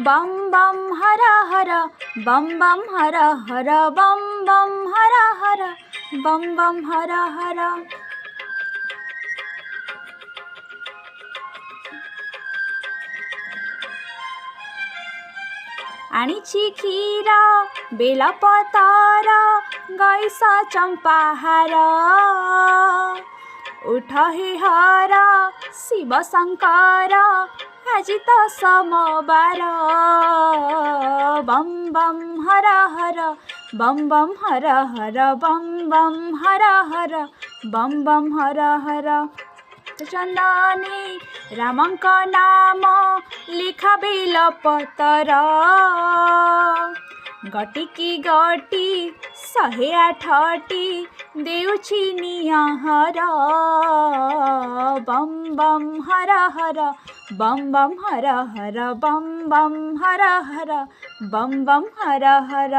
बम बम हर हर बम बम हर हर बम बम हर हर बम बम हर हर। आनिछि क्षीर बेलपतर gas चंपाहार उठ हे हर शिव शंकर আজি তো সমবার। बम बम हर हर बम बम हर हर बम बम हर हर बम बम हर हर। चंदने रामंक नाम लिखा बेलपतर गटिकी गटी 108टी देउछि निहर। बम बम हर हर बम बम हर हर बम बम हर हर बम बम हर हर।